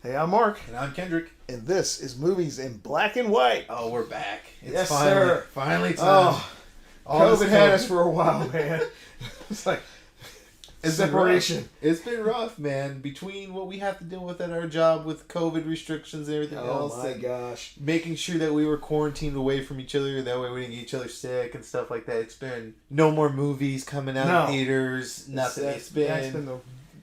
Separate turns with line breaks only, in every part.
Hey, I'm Mark.
And I'm Kendrick.
And this is Movies in Black and White.
Oh, we're back. It's
yes,
finally,
sir.
Finally time.
COVID had us for a while, man. It's like separation.
It's been rough, man. Between what we have to deal with at our job with COVID restrictions and everything else.
Oh, my gosh.
Making sure that we were quarantined away from each other. That way we didn't get each other sick and stuff like that. It's been no more movies coming out in theaters. Nothing.
It's been the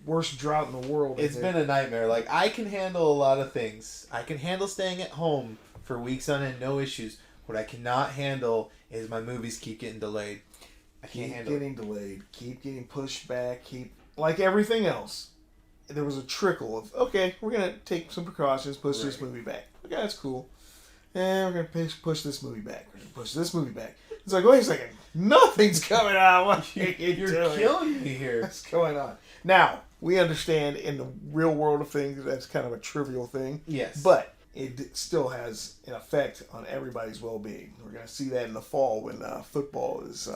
worst drought in the world.
It's been a nightmare. Like, I can handle a lot of things. I can handle staying at home for weeks on end, no issues. What I cannot handle is my movies keep getting delayed. I can't handle it.
Keep getting delayed. Keep getting pushed back. Like everything else. There was a trickle of, okay, we're going to take some precautions, push this movie back. Okay, that's cool. And we're going to push this movie back. We're going to push this movie back. It's like, wait a second. Nothing's coming out. What are you
You're
doing?
killing me here.
What's going on? Now, we understand in the real world of things that's kind of a trivial thing.
Yes.
But it still has an effect on everybody's well-being. We're going to see that in the fall when football is...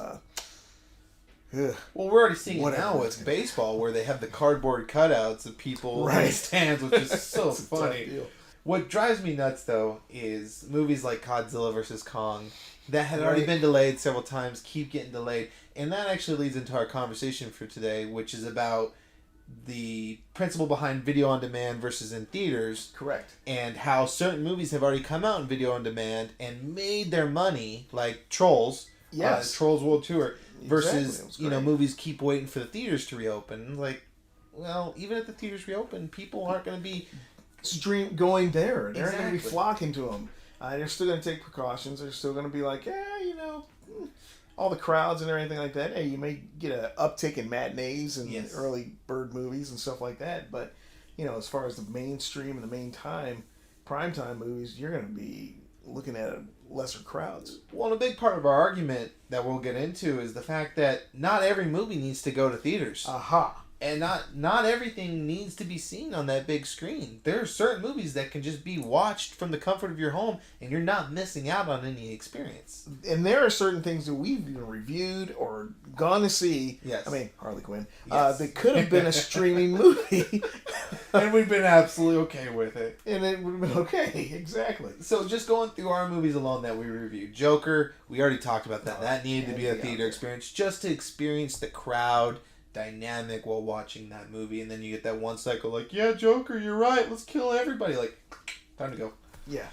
well, we're already seeing it now with baseball, where they have the cardboard cutouts of people in the stands, which is so funny. What drives me nuts, though, is movies like Godzilla vs. Kong that had already been delayed several times, keep getting delayed. And that actually leads into our conversation for today, which is about the principle behind video on demand versus in theaters.
Correct.
And how certain movies have already come out in video on demand and made their money, like Trolls.
Yes.
Trolls World Tour. Versus,
exactly.
Movies keep waiting for the theaters to reopen. Like, well, even if the theaters reopen, people aren't going to be
going there. They're
exactly.
going to be flocking to them. They're still going to take precautions. They're still going to be like, all the crowds and everything like that. Hey, you may get an uptick in matinees and early bird movies and stuff like that. But, as far as the mainstream and the primetime movies, you're going to be looking at lesser crowds.
Well, a big part of our argument that we'll get into is the fact that not every movie needs to go to theaters.
Aha.
And not everything needs to be seen on that big screen. There are certain movies that can just be watched from the comfort of your home, and you're not missing out on any experience.
And there are certain things that we've reviewed or gone to see.
Yes.
I mean, Harley Quinn.
Yes.
That could have been a streaming movie.
And we've been absolutely okay with it.
And it would have been okay. Exactly.
So just going through our movies alone that we reviewed. Joker, we already talked about that. That needed to be a theater experience just to experience the crowd dynamic while watching that movie. And then you get that one cycle like, yeah, Joker, you're right. Let's kill everybody. Like, time to go.
Yeah.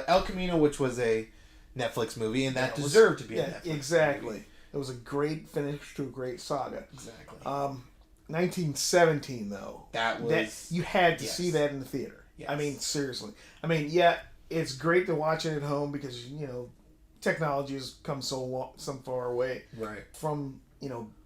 El Camino, which was a Netflix movie, and that deserved to be a Netflix
exactly.
movie.
It was a great finish to a great saga.
Exactly.
1917, though.
That
you had to see that in the theater.
Yes.
I mean, seriously. I mean, it's great to watch it at home because, technology has come so far away from,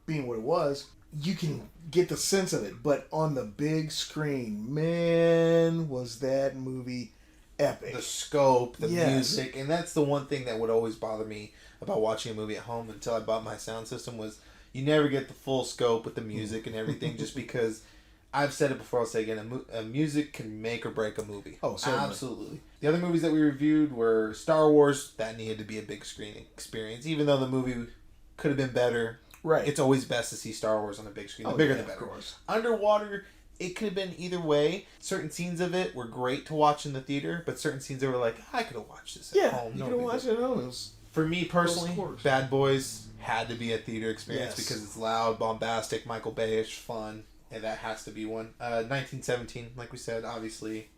being what it was. You can get the sense of it, but on the big screen, man, was that movie epic.
The scope, the music, and that's the one thing that would always bother me about watching a movie at home until I bought my sound system was you never get the full scope with the music and everything just because I've said it before, I'll say it again, a music can make or break a movie.
Oh, certainly.
Absolutely. The other movies that we reviewed were Star Wars. That needed to be a big screen experience, even though the movie could have been better.
Right.
It's always best to see Star Wars on a big screen. The bigger the better.
Of course.
Underwater, it could have been either way. Certain scenes of it were great to watch in the theater, but certain scenes that were like, I could have watched this at home.
You could have watched it at home.
For me personally, Bad Boys had to be a theater experience because it's loud, bombastic, Michael Bay-ish, fun, and that has to be one. 1917, like we said, obviously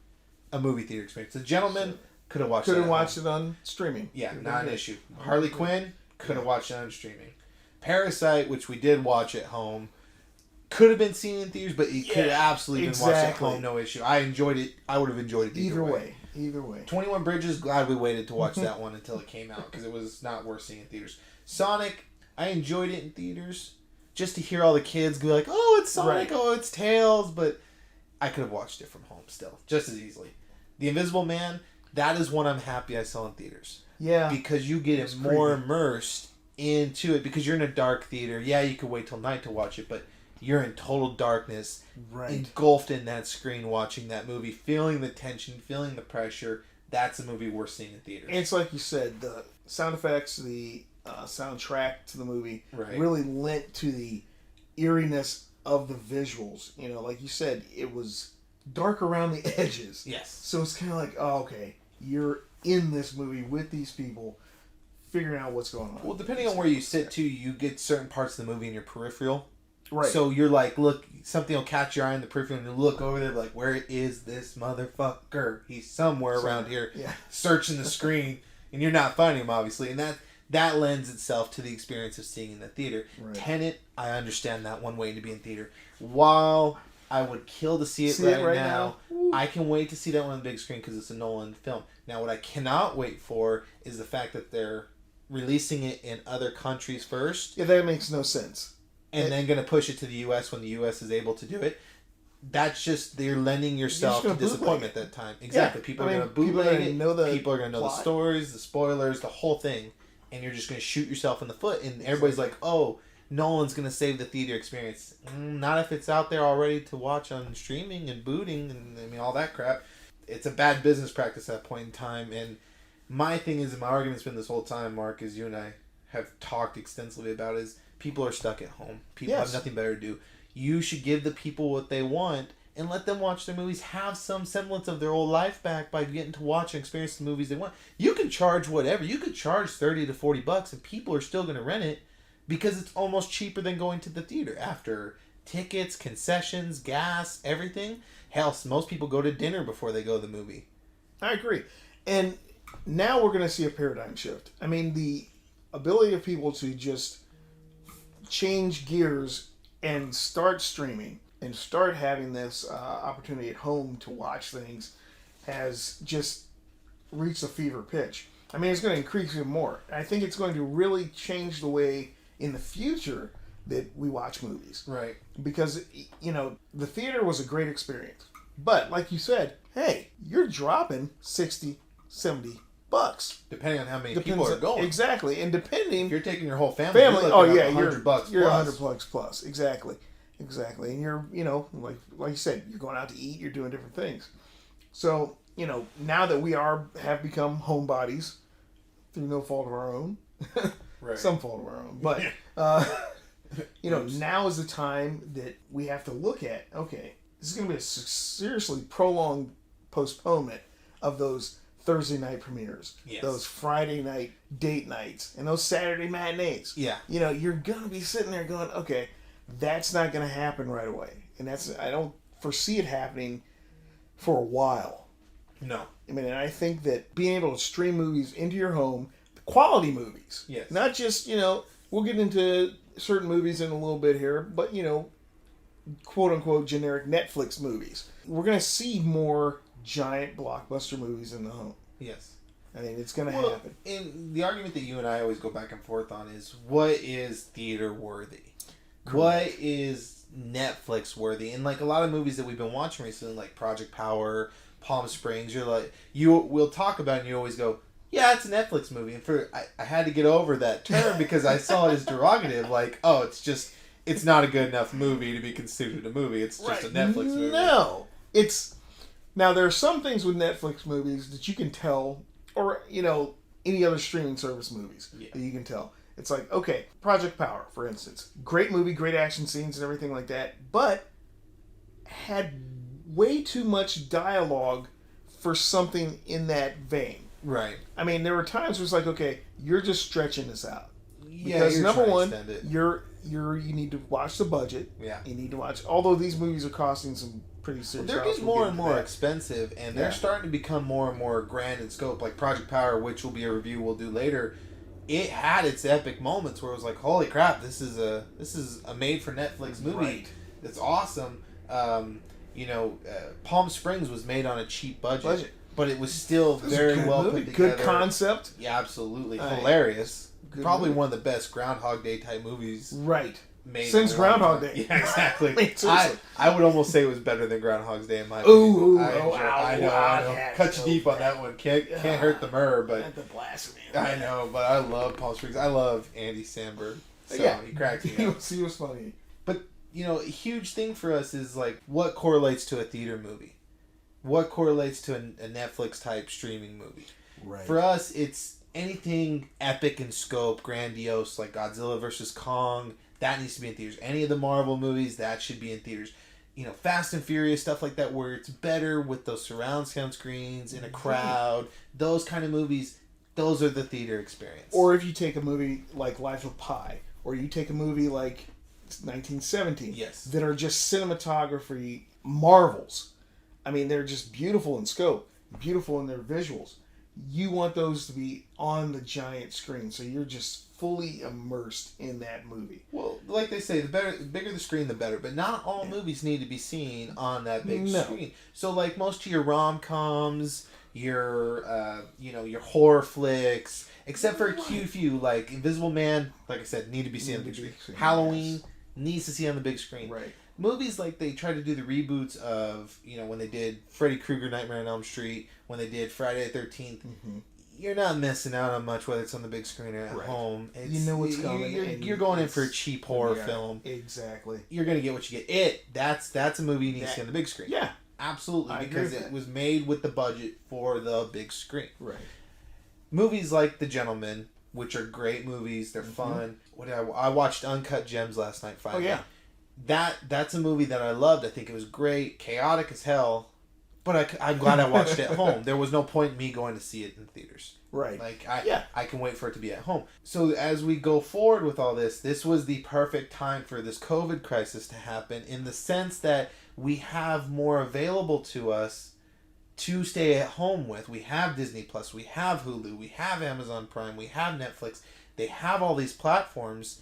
a movie theater experience. The Gentleman could have watched
it on streaming.
Yeah, not an issue. Harley Quinn could have watched it on streaming. Parasite, which we did watch at home, could have been seen in theaters, but it could have absolutely been watched at home, no issue. I enjoyed it. I would have enjoyed it either way.
Either way.
21 Bridges, glad we waited to watch that one until it came out because it was not worth seeing in theaters. Sonic, I enjoyed it in theaters just to hear all the kids go like, oh, it's Sonic, oh, it's Tails, but I could have watched it from home still, just as easily. The Invisible Man, that is one I'm happy I saw in theaters.
Yeah.
Because you get more immersed into it because you're in a dark theater. Yeah, you could wait till night to watch it, but you're in total darkness, engulfed in that screen watching that movie, feeling the tension, feeling the pressure. That's a movie worth seeing in theaters.
It's like you said, the sound effects, the soundtrack to the movie really lent to the eeriness of the visuals. Like you said, it was dark around the edges.
Yes.
So it's kind of like, oh, okay, you're in this movie with these people, figuring out what's going on.
Well, depending on where you sit too, you get certain parts of the movie in your peripheral.
Right.
So you're like, look, something will catch your eye in the peripheral, and you look over there, like, where is this motherfucker? He's somewhere around here, searching the screen, and you're not finding him, obviously, and that lends itself to the experience of seeing in the theater. Right. Tenet, I understand that one way to be in theater. While I would kill to see it right now, I can wait to see that one on the big screen because it's a Nolan film. Now, what I cannot wait for is the fact that they're releasing it in other countries first.
Yeah, that makes no sense.
And then going to push it to the U.S. when the U.S. is able to do it. That's just, they're lending yourself to disappointment at that time. Exactly. Yeah. People are going to bootleg it. People are going to know the stories, the spoilers, the whole thing. And you're just going to shoot yourself in the foot. And everybody's like, oh, Nolan's going to save the theater experience. Not if it's out there already to watch on streaming and booting and I mean all that crap. It's a bad business practice at that point in time. And my thing is, and my argument's been this whole time, Mark, as you and I have talked extensively about, is people are stuck at home. People have nothing better to do. You should give the people what they want and let them watch their movies, have some semblance of their old life back by getting to watch and experience the movies they want. You can charge whatever. You could charge $30 to $40 and people are still going to rent it because it's almost cheaper than going to the theater after tickets, concessions, gas, everything. Hell, most people go to dinner before they go to the movie.
I agree. And now we're going to see a paradigm shift. I mean, the ability of people to just change gears and start streaming and start having this opportunity at home to watch things has just reached a fever pitch. I mean, it's going to increase even more. I think it's going to really change the way in the future that we watch movies.
Right.
Because, the theater was a great experience. But, like you said, hey, you're dropping $60, $70.
Depending on how many people are going.
Exactly. And depending...
If you're taking your whole family you're $100 plus.
You're $100 plus. Exactly. And you're, like you said, you're going out to eat, you're doing different things. So, now that we have become homebodies, through no fault of our own, right. Some fault of our own, but, now is the time that we have to look at, okay, this is going to be a seriously prolonged postponement of those Thursday night premieres, those Friday night date nights, and those Saturday matinees.
Yeah.
You're going to be sitting there going, okay, that's not going to happen right away. And I don't foresee it happening for a while.
No.
I mean, and I think that being able to stream movies into your home, quality movies, not just, we'll get into certain movies in a little bit here, but, quote unquote generic Netflix movies. We're going to see more giant blockbuster movies in the home.
Yes.
I mean, it's going to happen.
And the argument that you and I always go back and forth on is, what is theater worthy? Correct. What is Netflix worthy? And like a lot of movies that we've been watching recently, like Project Power, Palm Springs, we'll talk about it and you always go, yeah, it's a Netflix movie. And I had to get over that term because I saw it as derogative, like, oh, it's not a good enough movie to be considered a movie. It's just a Netflix movie.
No. Now, there are some things with Netflix movies that you can tell, or, any other streaming service movies that you can tell. It's like, okay, Project Power, for instance. Great movie, great action scenes and everything like that, but had way too much dialogue for something in that vein.
Right.
I mean, there were times where it's like, okay, you're just stretching this out.
Yeah,
because number one, you need to watch the budget.
Yeah.
You need to watch, although these movies are costing some pretty serious.
They're getting more and more expensive, and they're starting to become more and more grand in scope. Like Project Power, which will be a review we'll do later. It had its epic moments where it was like, holy crap, this is a made for Netflix movie. Right. It's awesome. Palm Springs was made on a cheap budget. But it was still very well put together.
Good concept.
Yeah, absolutely. Hilarious. Probably one of the best Groundhog Day type movies.
Right.
Made
since Groundhog Day.
Yeah, exactly. I would almost say it was better than Groundhog's Day in my opinion. I know. Cut you deep on that one. Can't hurt the myrrh, but
the blasphemy.
I know, but I love Palm Springs. I love Andy Samberg. So he cracks me up.
He was funny.
But a huge thing for us is like what correlates to a theater movie. What correlates to a Netflix type streaming movie? Right. For us, it's anything epic in scope, grandiose, like Godzilla vs. Kong. That needs to be in theaters. Any of the Marvel movies, that should be in theaters. Fast and Furious, stuff like that, where it's better with those surround sound screens in a crowd. Those kind of movies, those are the theater experience.
Or if you take a movie like Life of Pi, or you take a movie like 1917,
yes,
that are just cinematography marvels. I mean, they're just beautiful in scope, beautiful in their visuals. You want those to be on the giant screen, so you're just fully immersed in that movie.
Well, like they say, the bigger the screen, the better. But not all movies need to be seen on that big screen. So, like most of your rom-coms, your horror flicks, except for a few, like Invisible Man, like I said, need to be seen on the big screen. Halloween needs to see on the big screen.
Right.
Movies like they try to do the reboots of, when they did Freddy Krueger, Nightmare on Elm Street, when they did Friday the 13th, you're not missing out on much, whether it's on the big screen or at home.
What's coming.
You're going in for a cheap horror film.
Exactly.
You're going to get what you get. That's a movie you need to see on the big screen.
Yeah.
Absolutely. Because it was made with the budget for the big screen.
Right.
Movies like The Gentleman, which are great movies. They're fun. I watched Uncut Gems last night, finally.
Oh, yeah.
That's a movie that I loved. I think it was great, chaotic as hell, but I'm glad I watched it at home. There was no point in me going to see it in theaters.
Right.
Like I can wait for it to be at home. So as we go forward with all this was the perfect time for this COVID crisis to happen, in the sense that we have more available to us to stay at home with. We have Disney Plus, we have Hulu, we have Amazon Prime, we have Netflix. They have all these platforms.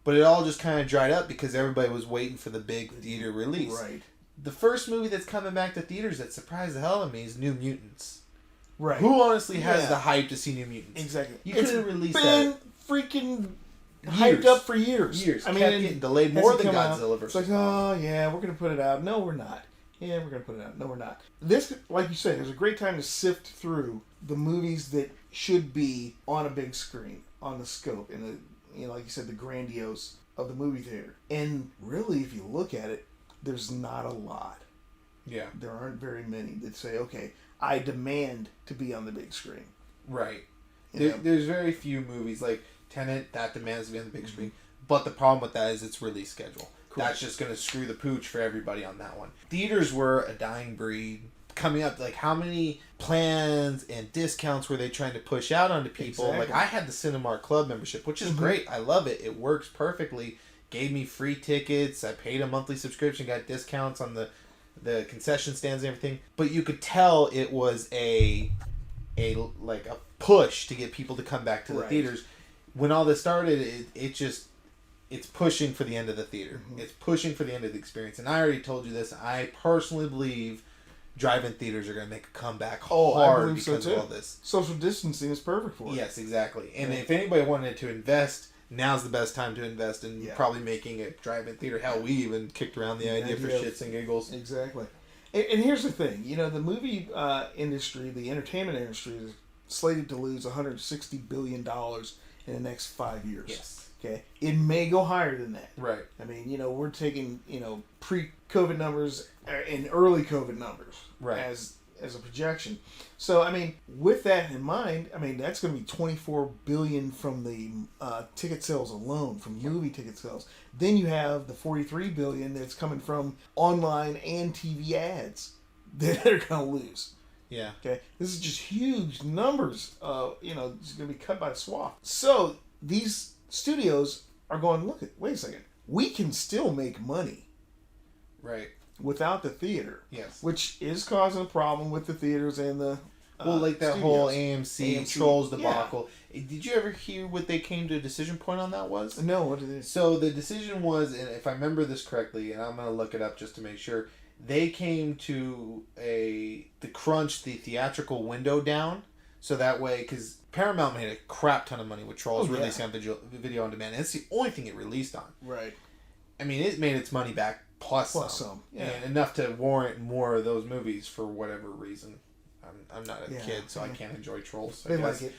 But it all just kind of dried up because everybody was waiting for the big theater release.
Right.
The first movie that's coming back to theaters that surprised the hell out of me is New Mutants.
Right.
Who honestly has the hype to see New Mutants?
Exactly.
You could have released that.
It's been freaking hyped up for years.
I mean, kept getting delayed more than Godzilla
vs. It's like, oh yeah, we're going to put it out. No, we're not. Yeah, we're going to put it out. No, we're not. This, like you said, is a great time to sift through the movies that should be on a big screen, on the scope, and the, like you said, the grandiose of the movie theater. And really, if you look at it, there's not a lot.
Yeah.
There aren't very many that say, okay, I demand to be on the big screen.
Right. There's very few movies like Tenet that demands to be on the big screen. But the problem with that is its release schedule. Correct. That's just going to screw the pooch for everybody on that one. Theaters were a dying breed. Coming up, like how many plans and discounts were they trying to push out onto people? Exactly. Like I had the Cinemark Club membership, which is great. I love it. It works perfectly. Gave me free tickets. I paid a monthly subscription, got discounts on the concession stands and everything. But you could tell it was a push to get people to come back to the theaters. When all this started, it's pushing for the end of the theater. It's pushing for the end of the experience. And I already told you this. I personally believe drive-in theaters are going to make a comeback hard because of all this.
Social distancing is perfect for it.
Yes, exactly. And if anybody wanted to invest, now's the best time to invest in probably making a drive-in theater. Hell, we even kicked around the idea for shits and giggles.
Exactly. And here's the thing. The movie industry, the entertainment industry, is slated to lose $160 billion in the next 5 years.
Yes.
Okay, it may go higher than that.
Right.
I mean, we're taking pre-COVID numbers and early COVID numbers as a projection. So, I mean, with that in mind, that's going to be $24 billion from the ticket sales alone, from movie ticket sales. Then you have the $43 billion that's coming from online and TV ads that are going to lose.
Yeah.
Okay, this is just huge numbers. It's going to be cut by the swath. So these studios are going, wait a second, we can still make money.
Right.
Without the theater.
Yes.
Which is causing a problem with the theaters and the
like that
studios.
whole AMC Trolls debacle. Yeah. Did you ever hear what they came to a decision point on that was?
No, what did they?
So the decision was, and if I remember this correctly, and I'm going to look it up just to make sure, they came to crunch the theatrical window down, so that way, because Paramount made a crap ton of money with Trolls releasing on video on demand. And it's the only thing it released on.
Right.
I mean, it made its money back plus some. Yeah. And enough to warrant more of those movies for whatever reason. I'm not a kid, so I can't enjoy Trolls.
They like it.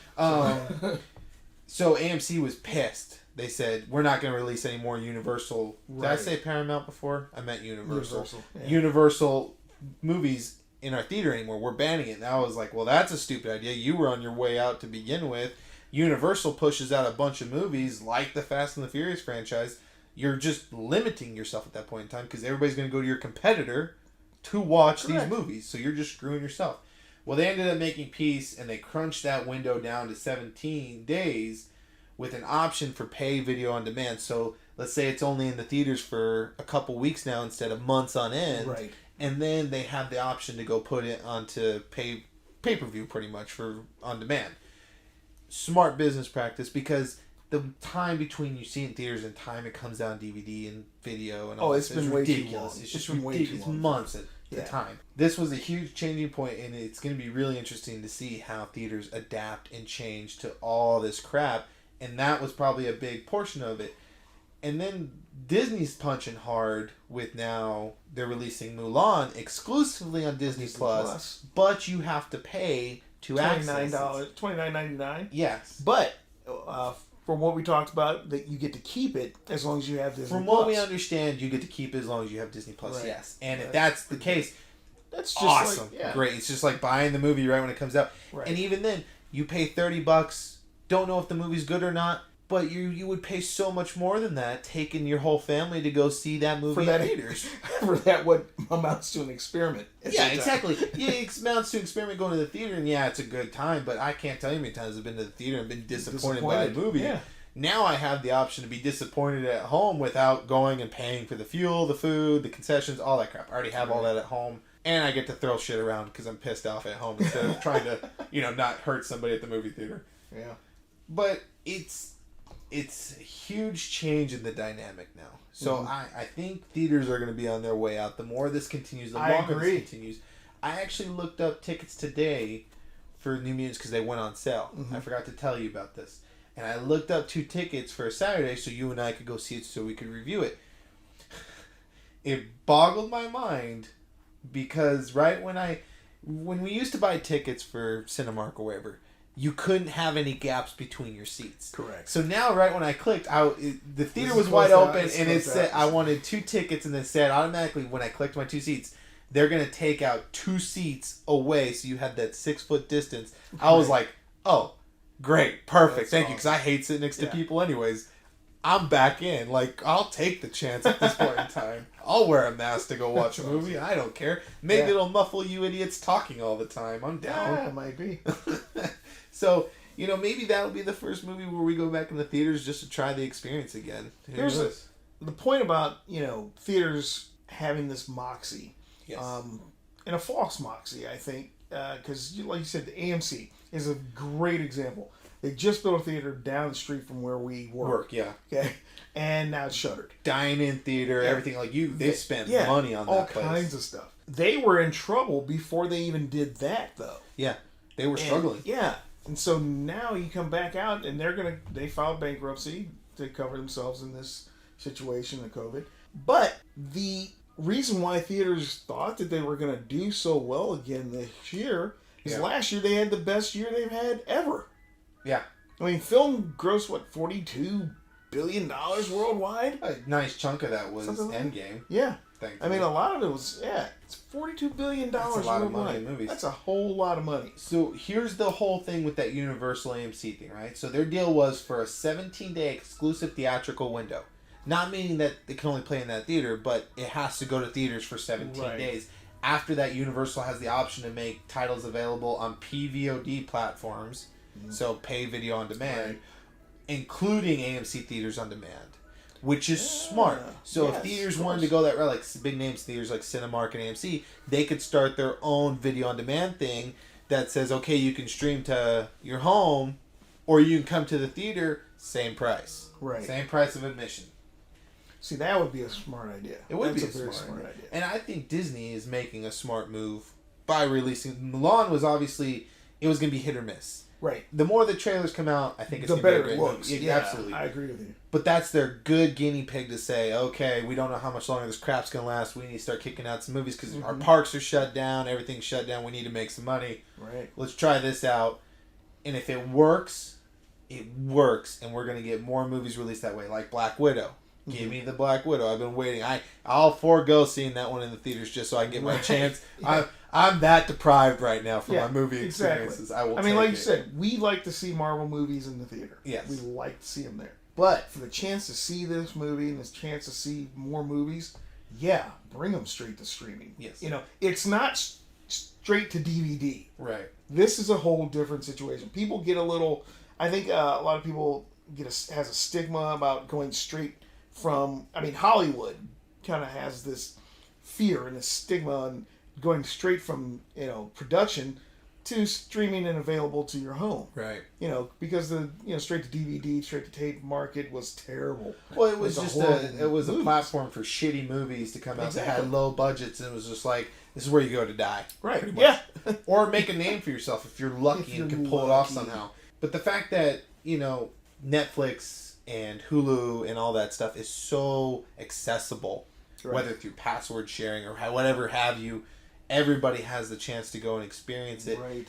So AMC was pissed. They said, we're not going to release any more Universal. Did I say Paramount before? I meant Universal. Universal movies in our theater anymore. We're banning it. And I was like, well, that's a stupid idea. You were on your way out to begin with. Universal pushes out a bunch of movies like the Fast and the Furious franchise. you're just limiting yourself at that point in time because everybody's going to go to your competitor to watch these movies. So you're just screwing yourself. Well, they ended up making peace, and they crunched that window down to 17 days with an option for pay video on demand. So let's say it's only in the theaters for a couple weeks now instead of months on end.
Right.
And then they have the option to go put it onto pay-per-view pretty much for on demand. Smart business practice because the time between you see it in theaters and time it comes out on DVD and video and all
it's been way
ridiculous.
too long.
It's just ridiculous. It's months at the time. This was a huge changing point, and it's going to be really interesting to see how theaters adapt and change to all this crap. And that was probably a big portion of it. And then Disney's punching hard with now they're releasing Mulan exclusively on Disney Plus, but you have to pay to access it.
$29.99.
Yes.
But from what we talked about, that you get to keep it as long as you have Disney Plus.
From what we understand, you get to keep it as long as you have Disney Plus, right. Yes. And if that's the case,
that's just
awesome.
Like,
great. It's just like buying the movie right when it comes out.
Right.
And even then, you pay $30, don't know if the movie's good or not, but you would pay so much more than that, taking your whole family to go see that movie in theaters.
For that, what amounts to an experiment.
Yeah, exactly. Yeah, it amounts to an experiment going to the theater, and yeah, it's a good time, but I can't tell you how many times I've been to the theater and been disappointed by the movie.
Yeah.
Now I have the option to be disappointed at home without going and paying for the fuel, the food, the concessions, all that crap. I already have all that at home, and I get to throw shit around because I'm pissed off at home instead of trying to, not hurt somebody at the movie theater.
Yeah.
But it's a huge change in the dynamic now. So I think theaters are going to be on their way out. The more this continues, the longer this continues. I actually looked up tickets today for New Mutants because they went on sale. I forgot to tell you about this. And I looked up 2 tickets for a Saturday so you and I could go see it so we could review it. It boggled my mind because when we used to buy tickets for Cinemark or wherever, you couldn't have any gaps between your seats.
Correct.
So now, right when I clicked, the theater was wide open, and it said I wanted 2 tickets, and it said automatically when I clicked my 2 seats, they're gonna take out 2 seats away, so you had that 6-foot distance. I was like, oh, great, perfect, thank you, because I hate sitting next to people anyways. I'm back in. Like, I'll take the chance at this point in time. I'll wear a mask to go watch a movie. I don't care. Maybe it'll muffle you idiots talking all the time. I'm down.
Yeah, I might be.
So, maybe that'll be the first movie where we go back in the theaters just to try the experience again.
Here's the point about, theaters having this moxie.
Yes.
And a false moxie, I think. Because, like you said, the AMC is a great example. They just built a theater down the street from where we work.
Yeah.
Okay. And now it's shuttered.
Dine-in theater, everything like they spent money on that place.
All kinds of stuff. They were in trouble before they even did that, though.
Yeah. They were struggling.
Yeah. And so now you come back out and they filed bankruptcy to cover themselves in this situation of COVID. But the reason why theaters thought that they were going to do so well again this year is last year they had the best year they've had ever.
Yeah.
I mean, film grossed, $42 billion worldwide?
A nice chunk of that was Endgame.
Yeah.
Thankfully.
I mean, a lot of it was, it's $42 billion
That's a lot of money in movies.
That's a whole lot of money.
So here's the whole thing with that Universal AMC thing, right? So their deal was for a 17-day exclusive theatrical window. Not meaning that it can only play in that theater, but it has to go to theaters for 17 days. After that, Universal has the option to make titles available on PVOD platforms, so pay video on demand, including AMC theaters on demand, which is smart. So if theaters wanted to go that route, like big names theaters like Cinemark and AMC, they could start their own video on demand thing that says, okay, you can stream to your home, or you can come to the theater, same price.
Right.
Same price of admission.
See, that would be a smart idea.
It would be a very smart idea. And I think Disney is making a smart move by releasing... Mulan was obviously... It was going to be hit or miss.
Right.
The more the trailers come out, I think it's
the better it looks.
Yeah, absolutely.
I agree with you.
But that's their good guinea pig to say, okay, we don't know how much longer this crap's going to last. We need to start kicking out some movies because our parks are shut down. Everything's shut down. We need to make some money.
Right.
Let's try this out. And if it works, and we're going to get more movies released that way, like Black Widow. Give me the Black Widow. I've been waiting. I'll forego seeing that one in the theaters just so I can get my chance. Yeah. I'm that deprived right now for my movie experiences.
I mean, like you said, we like to see Marvel movies in the theater.
Yes.
We like to see them there. But for the chance to see this movie and this chance to see more movies, yeah, bring them straight to streaming.
Yes.
It's not straight to DVD.
Right.
This is a whole different situation. People get a little. I think a lot of people has a stigma about going straight from. I mean, Hollywood kind of has this fear and this stigma on going straight from production to streaming and available to your home.
Right.
Because the straight to DVD, straight to tape market was terrible.
Well, it was a platform for shitty movies to come out that had low budgets, and it was just like, this is where you go to die.
Right. Yeah.
Or make a name for yourself if you're lucky and can pull it off somehow. But the fact that, Netflix and Hulu and all that stuff is so accessible, whether through password sharing or whatever have you, everybody has the chance to go and experience it.
Right.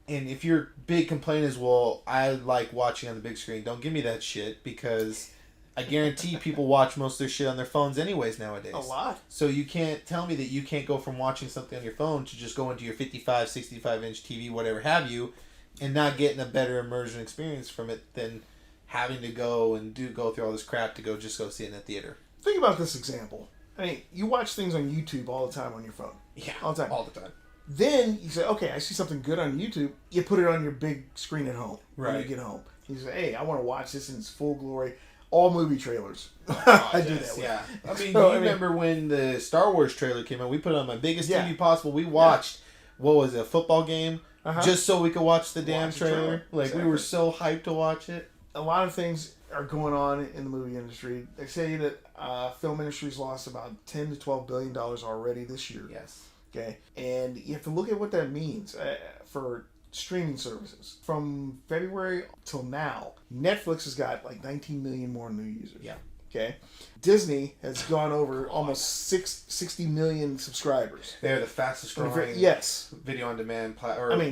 And if your big complaint is, well, I like watching on the big screen, don't give me that shit, because I guarantee people watch most of their shit on their phones anyways nowadays.
A lot.
So you can't tell me that you can't go from watching something on your phone to just go into your 55, 65-inch TV, whatever have you, and not getting a better immersion experience from it than having to go through all this crap to go see it in a theater.
Think about this example. I mean, you watch things on YouTube all the time on your phone.
Yeah,
all the time.
All the time.
Then you say, okay, I see something good on YouTube. You put it on your big screen at home when you get home. You say, hey, I want to watch this in its full glory. All movie trailers. I do that.
Yeah. I mean, remember when the Star Wars trailer came out? We put it on my biggest TV possible. We watched, what was it, a football game? Just so we could watch the damn trailer. Like, we were so hyped to watch it.
A lot of things are going on in the movie industry. They say that film industry's lost about $10 to $12 billion already this year.
Yes.
Okay, and you have to look at what that means for streaming services. From February till now, Netflix has got like 19 million more new users.
Yeah.
Okay. Disney has gone over almost 60 million subscribers.
They're the fastest growing video on demand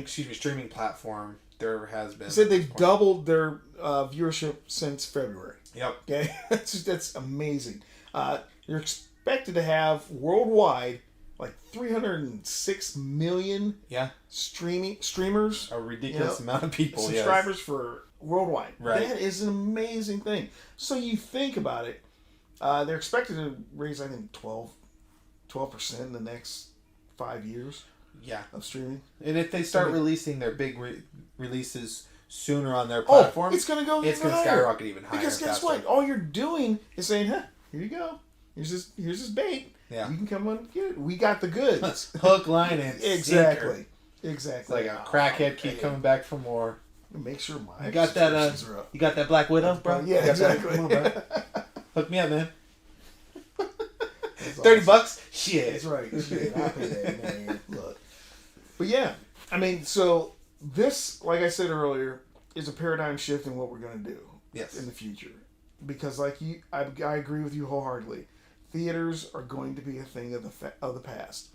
streaming platform there ever has been.
They said they've doubled their viewership since February.
Yep.
Okay. That's amazing. You're expected to have worldwide like 306 million streamers.
A ridiculous amount of people.
Subscribers for worldwide.
Right.
That is an amazing thing. So you think about it, they're expected to raise, I think, 12% in the next 5 years.
Yeah.
Of streaming.
And if they start releasing their big releases sooner on their platform,
it's going to
skyrocket even higher.
Because guess what? All you're doing is saying, here you go. Here's this bait.
Yeah.
You can come on and get it. We got the goods.
Hook, line, and sinker.
Exactly.
It's like a crackhead keep coming back for more.
Make sure my
you got that. You got that Black Widow, bro?
Yeah, exactly.
Come on, bro. Hook me up, man. $30? Shit.
That's right. Shit, I'll pay that, man. Look. But yeah, I mean, so this, like I said earlier, is a paradigm shift in what we're going to do in the future. Because, I agree with you wholeheartedly. Theaters are going to be a thing of the past.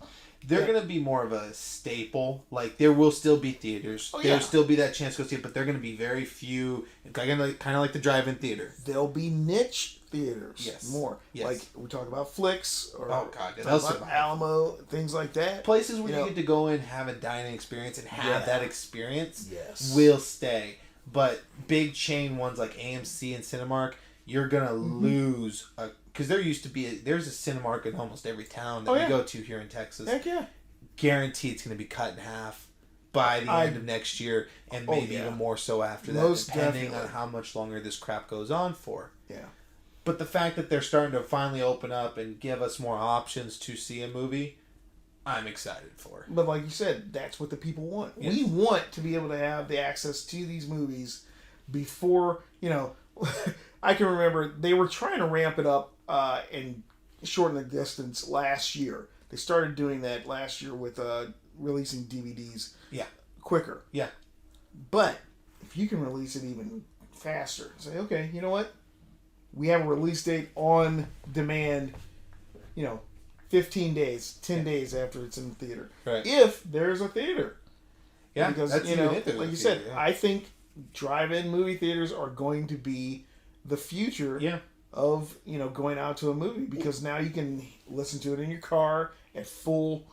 They're going to be more of a staple. Like, there will still be theaters. There'll still be that chance to go see it, but they're going to be very few. Kind of like the drive-in theater.
There'll be niche theaters.
Yes.
More.
Yes.
Like, we talk about Flicks or
Alamo,
things like that.
Places where you get to go in, have a dining experience, and have that experience
yes.
will stay. But big chain ones like AMC and Cinemark, you're going to lose a... Because there's a Cinemark in almost every town that we go to here in Texas.
Heck yeah.
Guarantee it's going to be cut in half by the end of next year, and maybe even more so after that, depending on how much longer this crap goes on for.
Yeah.
But the fact that they're starting to finally open up and give us more options to see a movie, I'm excited for.
But like you said, that's what the people want.
Yes.
We want to be able to have the access to these movies before, I can remember they were trying to ramp it up and shorten the distance last year. They started doing that last year with releasing DVDs quicker.
Yeah.
But if you can release it even faster, say, okay, you know what? We have a release date on demand, 15 days, 10 days after it's in the theater.
Right.
If there's a theater.
Yeah,
because, like you said, I think drive-in movie theaters are going to be the future of, going out to a movie, because now you can listen to it in your car at full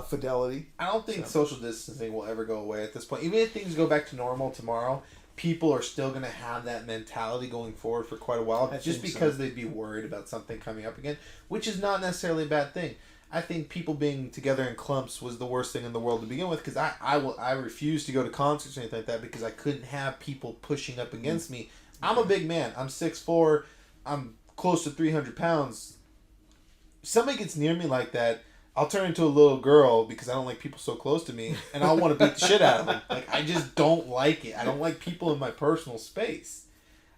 fidelity.
I don't think social distancing will ever go away at this point. Even if things go back to normal tomorrow, people are still going to have that mentality going forward for quite a while, just because they'd be worried about something coming up again, which is not necessarily a bad thing. I think people being together in clumps was the worst thing in the world to begin with, because I refused to go to concerts or anything like that because I couldn't have people pushing up against me. I'm a big man. I'm 6'4". I'm close to 300 pounds. If somebody gets near me like that, I'll turn into a little girl because I don't like people so close to me, and I'll want to beat the shit out of them. Like, I just don't like it. I don't like people in my personal space.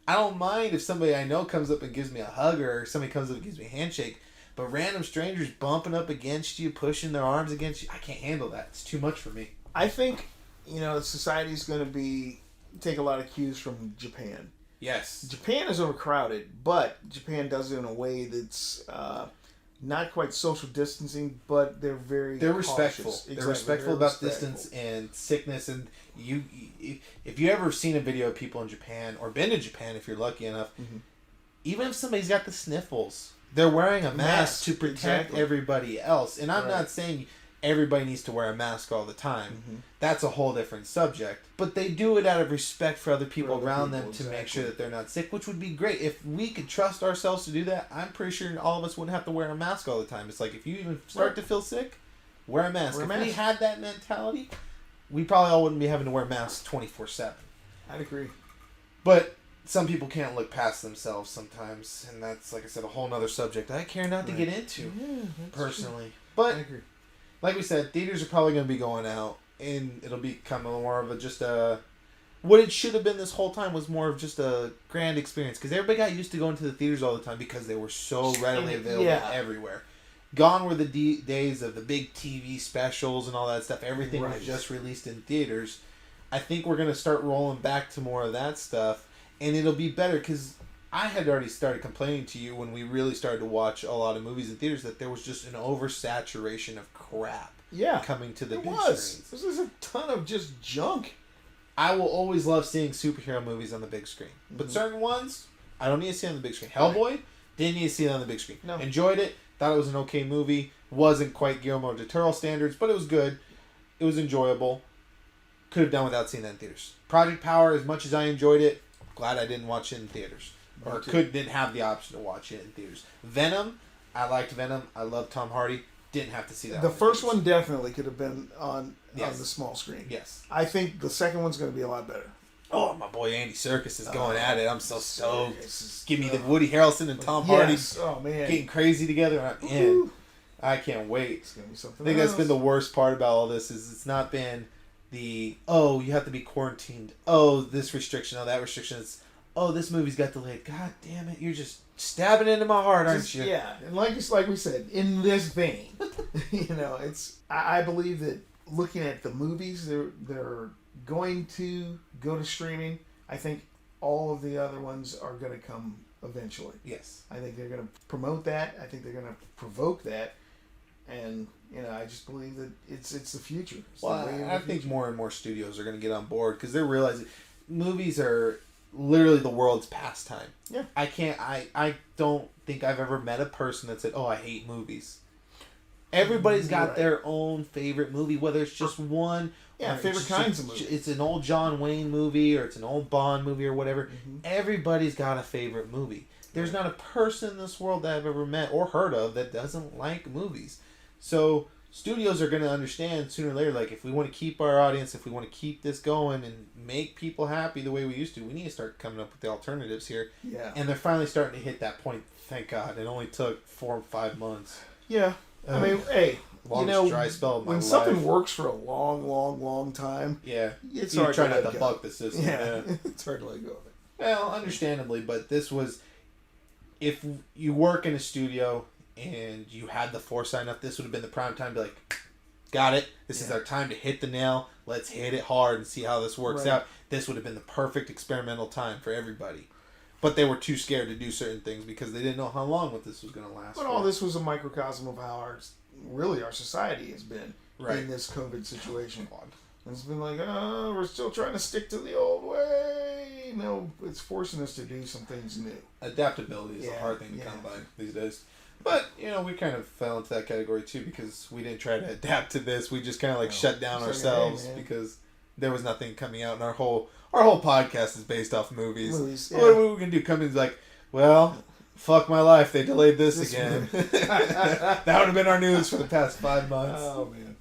I don't mind if somebody I know comes up and gives me a hug, or somebody comes up and gives me a handshake, but random strangers bumping up against you, pushing their arms against you, I can't handle that. It's too much for me.
I think, society's going to take a lot of cues from Japan.
Yes.
Japan is overcrowded, but Japan does it in a way that's... not quite social distancing, but they're
respectful.
Exactly.
They're respectful about distance and sickness. And if you ever seen a video of people in Japan, or been to Japan if you're lucky enough, even if somebody's got the sniffles, they're wearing a mask to protect everybody else. And I'm not saying everybody needs to wear a mask all the time. That's a whole different subject. But they do it out of respect for other people around them to make sure that they're not sick, which would be great. If we could trust ourselves to do that, I'm pretty sure all of us wouldn't have to wear a mask all the time. It's like, if you even start to feel sick, wear a mask. If we had that mentality, we probably all wouldn't be having to wear masks 24/7.
I'd agree.
But some people can't look past themselves sometimes, and that's, like I said, a whole other subject I care not to get into, personally. True. But I agree. Like we said, theaters are probably going to be going out, and it'll become more of what it should have been this whole time was more of just a grand experience, because everybody got used to going to the theaters all the time because they were so readily available everywhere. Gone were the days of the big TV specials and all that stuff. Everything was just released in theaters. I think we're going to start rolling back to more of that stuff, and it'll be better, because I had already started complaining to you when we really started to watch a lot of movies in theaters that there was just an oversaturation of crap coming to the big screens.
This is a ton of just junk.
I will always love seeing superhero movies on the big screen. But certain ones, I don't need to see on the big screen. Hellboy, didn't need to see it on the big screen. No. Enjoyed it. Thought it was an okay movie. Wasn't quite Guillermo del Toro standards, but it was good. It was enjoyable. Could have done without seeing that in theaters. Project Power, as much as I enjoyed it, glad I didn't watch it in theaters. Or didn't have the option to watch it in theaters. Venom, I liked Venom. I love Tom Hardy. Didn't have to see that.
The first one definitely could have been on the small screen.
Yes.
I think the second one's going to be a lot better.
Oh, my boy Andy Serkis is going at it. I'm so stoked. Give me the Woody Harrelson and Tom Hardy getting crazy together. I'm in. I can't wait.
It's gonna be something
I think that's been the worst part about all this, is it's not been you have to be quarantined. Oh, this restriction. Oh, that restriction. It's, this movie's got delayed. God damn it. You're just stabbing into my heart, aren't you?
Yeah. And like we said, in this vein, I believe that looking at the movies, they're going to go to streaming. I think all of the other ones are going to come eventually.
Yes.
I think they're going to promote that. I think they're going to provoke that. And, I just believe that it's the future.
I think more and more studios are going to get on board, because they're realizing movies are literally the world's pastime.
Yeah.
I don't think I've ever met a person that said, I hate movies. Everybody's got their own favorite movie, whether it's just one.
Yeah, favorite kinds of movies.
It's an old John Wayne movie, or it's an old Bond movie, or whatever. Mm-hmm. Everybody's got a favorite movie. There's not a person in this world that I've ever met or heard of that doesn't like movies. So studios are going to understand sooner or later, like, if we want to keep our audience, if we want to keep this going and make people happy the way we used to, we need to start coming up with the alternatives here.
Yeah.
And they're finally starting to hit that point. Thank God. It only took 4 or 5 months.
Yeah. I mean, hey,
longest dry spell of my
life. When something works for a long, long, long time,
it's hard to let go. Buck the system.
Yeah. It's hard to let go of it.
Well, understandably, but this was, if you work in a studio and you had the foresight enough, this would have been the prime time to be like, got it. This is our time to hit the nail. Let's hit it hard and see how this works out. This would have been the perfect experimental time for everybody. But they were too scared to do certain things because they didn't know how long this was going to last.
But all this was a microcosm of how our society has been in this COVID situation. And it's been like, we're still trying to stick to the old way. It's forcing us to do some things new.
Adaptability is a hard thing to come by these days. But, we kind of fell into that category too, because we didn't try to adapt to this. We just kind of shut down ourselves because there was nothing coming out, and our whole podcast is based off movies.
Yeah.
What are we gonna do? Come in like, well, fuck my life. They delayed this again. That would have been our news for the past 5 months.
Oh man,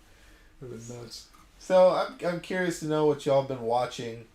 it was nuts.
So I'm curious to know what y'all been watching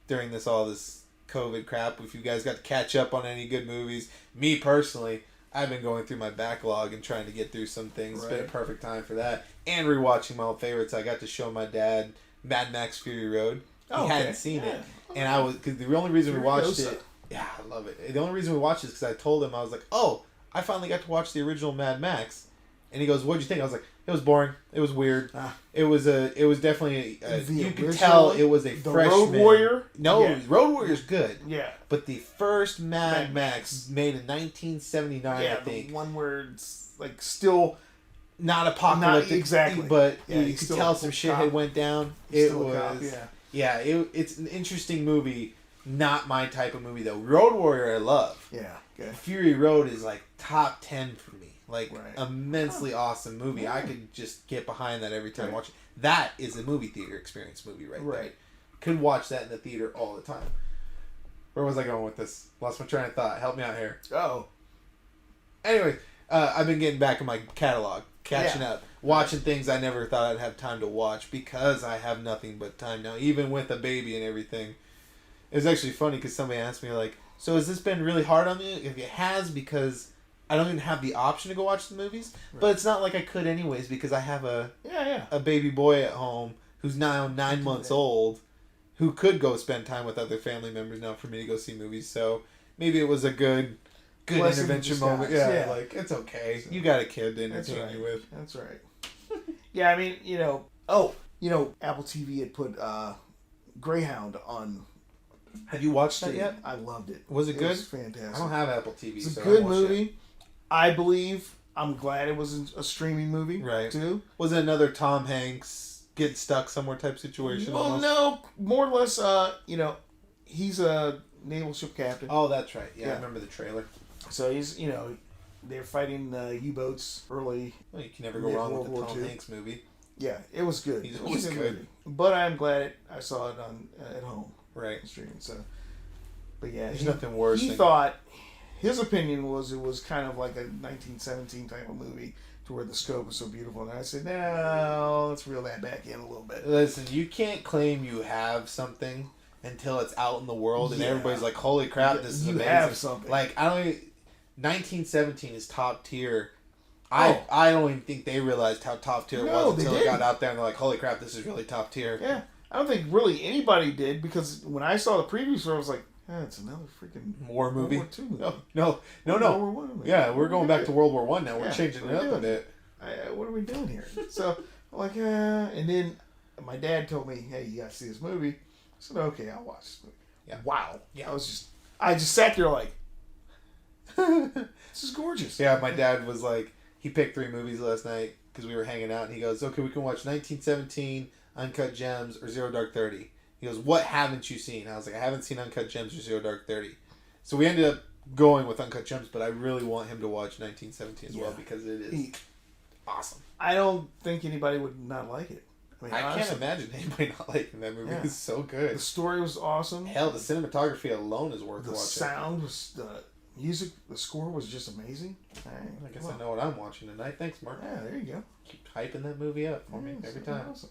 during all this COVID crap. If you guys got to catch up on any good movies. Me personally, I've been going through my backlog and trying to get through some things. Right. It's been a perfect time for that. And rewatching my old favorites. I got to show my dad Mad Max Fury Road. He hadn't seen it. And I was, because the only reason we watched it, yeah, I love it. The only reason we watched it is because I told him, I was like, oh, I finally got to watch the original Mad Max. And he goes, what'd you think? I was like, it was boring. It was weird. It was definitely you could tell it was a freshman.
Road Warrior?
No, yeah. Road Warrior's good.
Yeah.
But the first Mad Max made in 1979, I think.
The one where it's like still
not apocalyptic.
Not exactly.
But you could tell some shit had went down. It was
cop,
yeah, it's an interesting movie. Not my type of movie though. Road Warrior I love.
Yeah. Good.
Fury Road is like top 10 for me. Like immensely awesome movie. I could just get behind that every time I watch it. That is a movie theater experience movie right there. Could watch that in the theater all the time. Where was I going with this? Lost my train of thought. Help me out here. Anyway, I've been getting back in my catalog, catching up, watching things I never thought I'd have time to watch because I have nothing but time now, even with a baby and everything. It was actually funny because somebody asked me like, so has this been really hard on you? If it has, because I don't even have the option to go watch the movies, but it's not like I could anyways because I have a baby boy at home who's now 9 months old, who could go spend time with other family members now for me to go see movies. So maybe it was a good intervention moment. Yeah, like it's okay. So, you got a kid to entertain you with.
That's right. Yeah, I mean, Apple TV had put Greyhound on.
Have you watched that yet?
I loved it.
Was it good?
It was fantastic.
I don't have Apple TV.
It's a good movie. I believe. I'm glad it was a streaming movie.
Right.
Too.
Was it another Tom Hanks get stuck somewhere type situation?
Well, no. More or less. He's a naval ship captain.
Oh, that's right. Yeah, I remember the trailer.
So he's they're fighting U-boats early.
Well, you can never go wrong with the Tom Hanks movie.
Yeah, it was good.
It was good. Movie.
But I'm glad I saw it on at home.
Right.
Streaming. So, but yeah,
there's nothing worse.
He thought his opinion was it was kind of like a 1917 type of movie to where the scope was so beautiful. And I said, no, let's reel that back in a little bit.
Listen, you can't claim you have something until it's out in the world and everybody's like, holy crap, this is amazing. You have something. Like, 1917 is top tier. I don't even think they realized how top tier it was until it got out there and they're like, holy crap, this is really top tier.
Yeah. I don't think really anybody did because when I saw the previews, I was like, it's another freaking
war movie.
World War II movie.
No.
World War I.
Yeah, we're going back to World War I now. We're changing it up a bit.
What are we doing here? So I'm like, and then my dad told me, hey, you got to see this movie. I said, okay, I'll watch this movie.
Yeah.
Wow. Yeah. I just sat there like, this is gorgeous.
Yeah, my dad was like, he picked 3 movies last night because we were hanging out, and he goes, okay, we can watch 1917. Uncut Gems or Zero Dark 30. He goes, what haven't you seen? I was like, I haven't seen Uncut Gems or Zero Dark 30. So we ended up going with Uncut Gems, but I really want him to watch 1917 as well because it is awesome.
I don't think anybody would not like it.
I can't imagine anybody not liking that movie. It's so good.
The story was awesome.
Hell, the cinematography alone is worth watching.
The sound was, the music, the score was just amazing.
I guess I know what I'm watching tonight. Thanks, Mark.
Yeah, there you go.
Keep hyping that movie up for me every time. Awesome.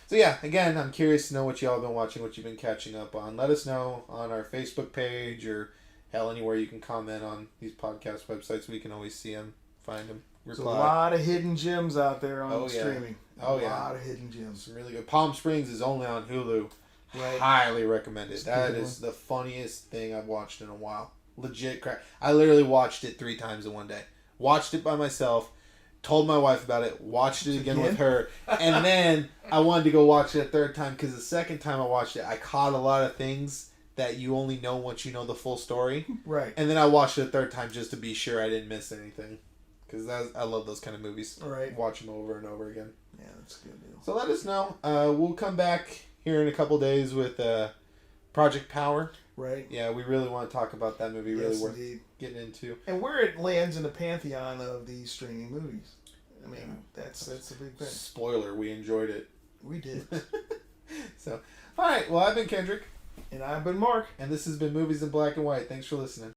So yeah, again, I'm curious to know what y'all have been watching, what you've been catching up on. Let us know on our Facebook page or hell, anywhere you can comment on these podcast websites. We can always see them, find them, reply.
There's a lot of hidden gems out there on streaming. A lot of hidden gems.
Some really good. Palm Springs is only on Hulu. Right. Highly recommended. That is the funniest thing I've watched in a while. Legit crap. I literally watched it 3 times in one day. Watched it by myself. Told my wife about it, watched it again with her, and then I wanted to go watch it a 3rd time because the 2nd time I watched it, I caught a lot of things that you only know once you know the full story.
Right.
And then I watched it a 3rd time just to be sure I didn't miss anything because I love those kind of movies.
Right.
Watch them over and over again.
Yeah, that's a good deal.
So let us know. We'll come back here in a couple days with Project Power.
Right.
Yeah, we really want to talk about that movie. Really worth getting into.
And where it lands in the pantheon of these streaming movies. I mean, that's a big thing.
Spoiler, we enjoyed it.
We did.
So, all right. Well, I've been Kendrick.
And I've been Mark.
And this has been Movies in Black and White. Thanks for listening.